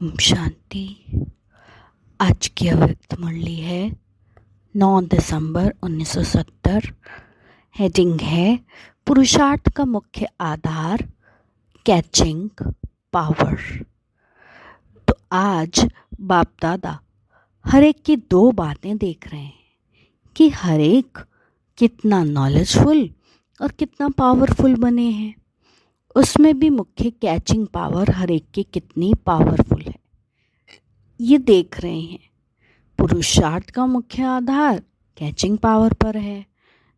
शांति। आज की अव्यक्त मुरली है 9 दिसंबर 1970। हेडिंग है पुरुषार्थ का मुख्य आधार कैचिंग पावर। तो आज बाप दादा हर एक की दो बातें देख रहे हैं कि हर एक कितना नॉलेजफुल और कितना पावरफुल बने हैं। उसमें भी मुख्य कैचिंग पावर हर एक की कितनी पावरफुल है ये देख रहे हैं। पुरुषार्थ का मुख्य आधार कैचिंग पावर पर है।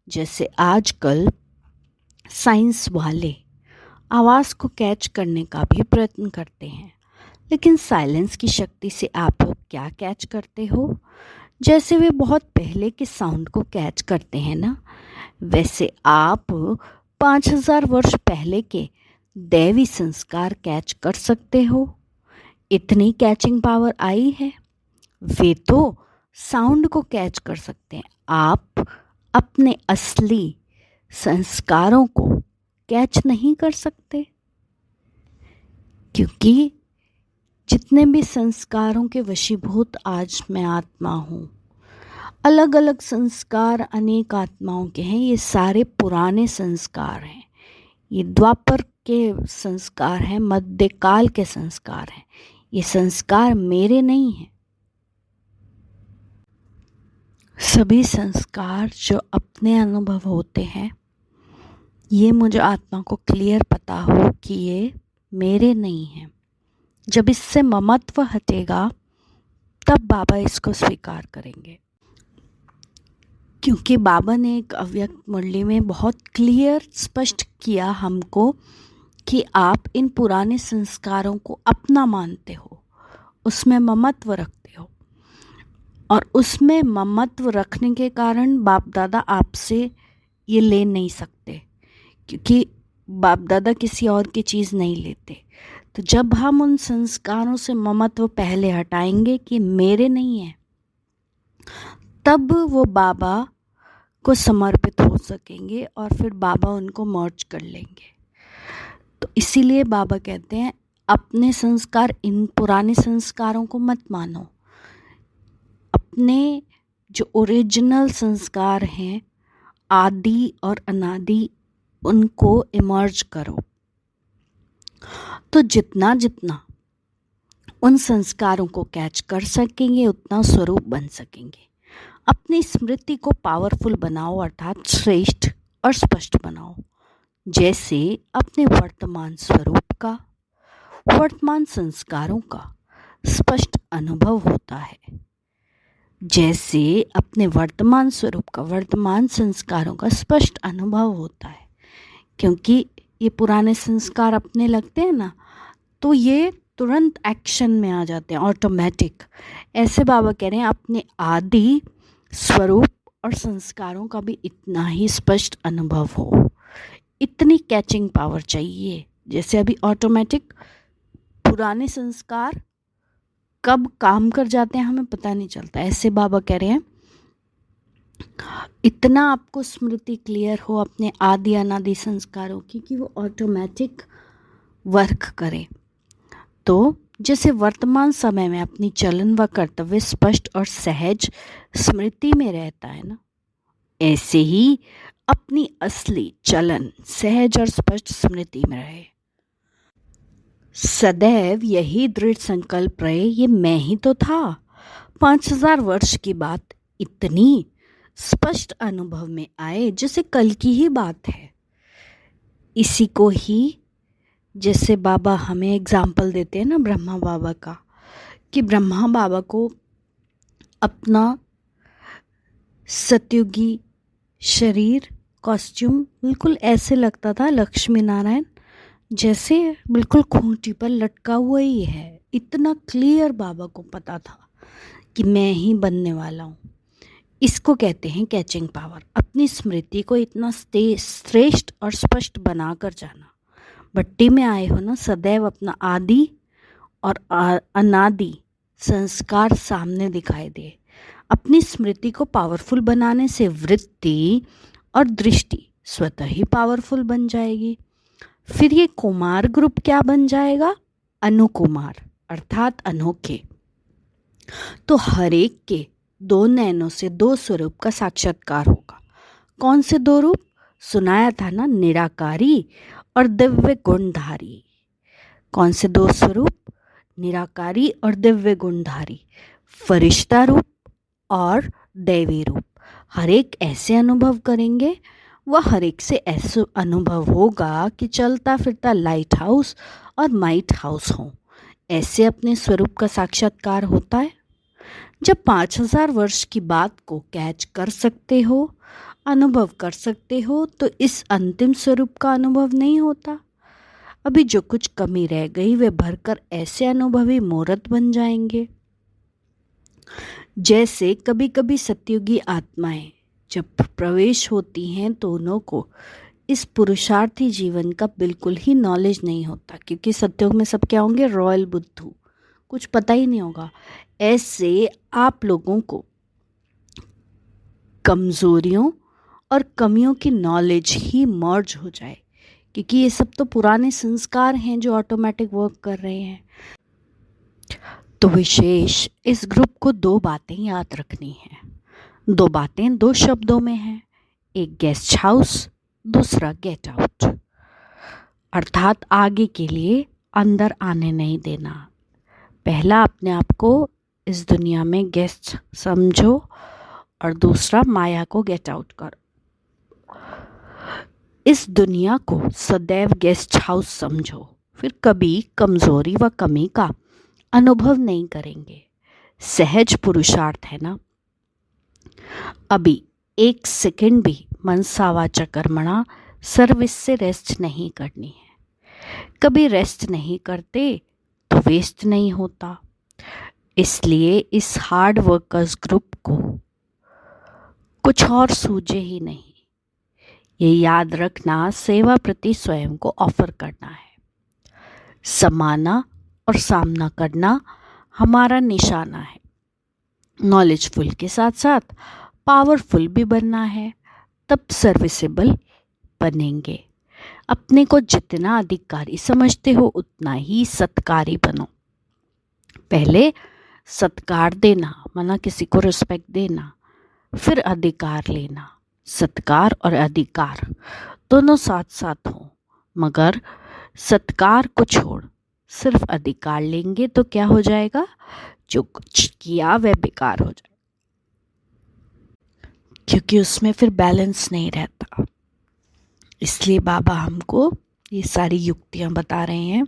जैसे आजकल साइंस वाले आवाज़ को कैच करने का भी प्रयत्न करते हैं, लेकिन साइलेंस की शक्ति से आप लोग क्या कैच करते हो? जैसे वे बहुत पहले के साउंड को कैच करते हैं ना, वैसे आप 5000 वर्ष पहले के दैवी संस्कार कैच कर सकते हो। इतनी कैचिंग पावर आई है। वे तो साउंड को कैच कर सकते हैं, आप अपने असली संस्कारों को कैच नहीं कर सकते, क्योंकि जितने भी संस्कारों के वशीभूत आज मैं आत्मा हूँ, अलग अलग संस्कार अनेक आत्माओं के हैं। ये सारे पुराने संस्कार हैं, ये द्वापर के संस्कार हैं, मध्यकाल के संस्कार हैं। ये संस्कार मेरे नहीं हैं। सभी संस्कार जो अपने अनुभव होते हैं, ये मुझे आत्मा को क्लियर पता हो कि ये मेरे नहीं हैं। जब इससे ममत्व हटेगा तब बाबा इसको स्वीकार करेंगे, क्योंकि बाबा ने एक अव्यक्त मुरली में बहुत क्लियर स्पष्ट किया हमको कि आप इन पुराने संस्कारों को अपना मानते हो, उसमें ममत्व रखते हो, और उसमें ममत्व रखने के कारण बाप दादा आपसे ये ले नहीं सकते, क्योंकि बाप दादा किसी और की चीज़ नहीं लेते। तो जब हम उन संस्कारों से ममत्व पहले हटाएंगे कि मेरे नहीं है, तब वो बाबा को समर्पित हो सकेंगे और फिर बाबा उनको मर्ज कर लेंगे। तो इसीलिए बाबा कहते हैं अपने संस्कार, इन पुराने संस्कारों को मत मानो। अपने जो ओरिजिनल संस्कार हैं, आदि और अनादि, उनको इमर्ज करो। तो जितना जितना उन संस्कारों को कैच कर सकेंगे उतना स्वरूप बन सकेंगे। अपनी स्मृति को पावरफुल बनाओ, अर्थात श्रेष्ठ और स्पष्ट बनाओ। जैसे अपने वर्तमान स्वरूप का, वर्तमान संस्कारों का स्पष्ट अनुभव होता है। जैसे अपने वर्तमान स्वरूप का, वर्तमान संस्कारों का स्पष्ट अनुभव होता है, क्योंकि ये पुराने संस्कार अपने लगते हैं ना, तो ये तुरंत एक्शन में आ जाते हैं, ऑटोमेटिक। ऐसे बाबा कह रहे हैं अपने आदि स्वरूप और संस्कारों का भी इतना ही स्पष्ट अनुभव हो। इतनी कैचिंग पावर चाहिए। जैसे अभी ऑटोमेटिक पुराने संस्कार कब काम कर जाते हैं हमें पता नहीं चलता, ऐसे बाबा कह रहे हैं इतना आपको स्मृति क्लियर हो अपने आदि अनादि संस्कारों की कि वो ऑटोमेटिक वर्क करे। तो जैसे वर्तमान समय में अपनी चलन व कर्तव्य स्पष्ट और सहज स्मृति में रहता है ना, ऐसे ही अपनी असली चलन सहज और स्पष्ट स्मृति में रहे। सदैव यही दृढ़ संकल्प रहे, ये मैं ही तो था। 5000 वर्ष की बात इतनी स्पष्ट अनुभव में आए जैसे कल की ही बात है। इसी को ही जैसे बाबा हमें एग्जाम्पल देते हैं ना ब्रह्मा बाबा का, कि ब्रह्मा बाबा को अपना सतयुगी शरीर, कॉस्ट्यूम बिल्कुल ऐसे लगता था लक्ष्मी नारायण जैसे बिल्कुल खूंटी पर लटका हुआ ही है। इतना क्लियर बाबा को पता था कि मैं ही बनने वाला हूँ। इसको कहते हैं कैचिंग पावर। अपनी स्मृति को इतना श्रेष्ठ और स्पष्ट बनाकर जाना। भट्टी में आए हो ना, सदैव अपना आदि और अनादि संस्कार सामने दिखाई दे। अपनी स्मृति को पावरफुल बनाने से वृत्ति और दृष्टि स्वतः ही पावरफुल बन जाएगी। फिर ये कुमार ग्रुप क्या बन जाएगा? अनुकुमार। अर्थात अनोखे। तो हर एक के दो नैनों से दो स्वरूप का साक्षात्कार होगा। कौन से दो रूप? सुनाया था ना, निराकारी और दिव्य गुणधारी। कौन से दो स्वरूप? निराकारी और दिव्य गुणधारी, फरिश्ता रूप और दैवी रूप। हर एक ऐसे अनुभव करेंगे, वह हर एक से ऐसे अनुभव होगा कि चलता फिरता लाइट हाउस और माइट हाउस हो। ऐसे अपने स्वरूप का साक्षात्कार होता है। जब 5000 वर्ष की बात को कैच कर सकते हो, अनुभव कर सकते हो, तो इस अंतिम स्वरूप का अनुभव नहीं होता। अभी जो कुछ कमी रह गई वे भरकर ऐसे अनुभवी मूर्त बन जाएंगे। जैसे कभी कभी सतयुगी आत्माएं जब प्रवेश होती हैं तो उनको इस पुरुषार्थी जीवन का बिल्कुल ही नॉलेज नहीं होता, क्योंकि सतयुग में सब क्या होंगे? रॉयल बुद्धू, कुछ पता ही नहीं होगा। ऐसे आप लोगों को कमजोरियों और कमियों की नॉलेज ही मर्ज हो जाए, क्योंकि ये सब तो पुराने संस्कार हैं जो ऑटोमेटिक वर्क कर रहे हैं। तो विशेष इस ग्रुप को दो बातें याद रखनी है। दो बातें दो शब्दों में हैं, एक गेस्ट हाउस, दूसरा गेट आउट। अर्थात आगे के लिए अंदर आने नहीं देना। पहला, अपने आप को इस दुनिया में गेस्ट समझो, और दूसरा, माया को गेट आउट करो। इस दुनिया को सदैव गेस्ट हाउस समझो, फिर कभी कमजोरी व कमी का अनुभव नहीं करेंगे। सहज पुरुषार्थ है ना। अभी एक सेकंड भी मनसा वाचा कर्मणा सर्विस से रेस्ट नहीं करनी है। कभी रेस्ट नहीं करते तो वेस्ट नहीं होता। इसलिए इस हार्ड वर्कर्स ग्रुप को कुछ और सूझे ही नहीं। ये याद रखना, सेवा प्रति स्वयं को ऑफर करना है। समाना और सामना करना हमारा निशाना है। नॉलेजफुल के साथ साथ पावरफुल भी बनना है, तब सर्विसेबल बनेंगे। अपने को जितना अधिकारी समझते हो उतना ही सत्कारी बनो। पहले सत्कार देना, माना किसी को रिस्पेक्ट देना, फिर अधिकार लेना। सत्कार और अधिकार दोनों साथ साथ हो, मगर सत्कार को छोड़ सिर्फ अधिकार लेंगे तो क्या हो जाएगा? जो कुछ किया वह बेकार हो जाएगा, क्योंकि उसमें फिर बैलेंस नहीं रहता। इसलिए बाबा हमको ये सारी युक्तियां बता रहे हैं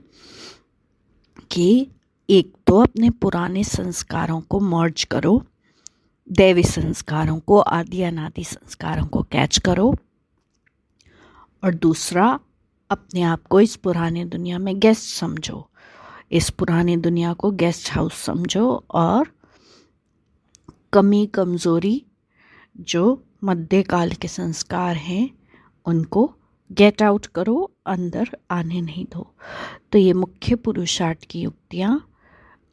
कि एक तो अपने पुराने संस्कारों को मर्ज करो, दैवी संस्कारों को, आदि अनादि संस्कारों को कैच करो, और दूसरा, अपने आप को इस पुराने दुनिया में गेस्ट समझो। इस पुरानी दुनिया को गेस्ट हाउस समझो, और कमी कमज़ोरी जो मध्यकाल के संस्कार हैं उनको गेट आउट करो, अंदर आने नहीं दो। तो ये मुख्य पुरुषार्थ की युक्तियाँ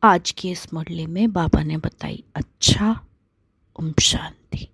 आज की इस मुरली में बाबा ने बताई। अच्छा, ओम शांति।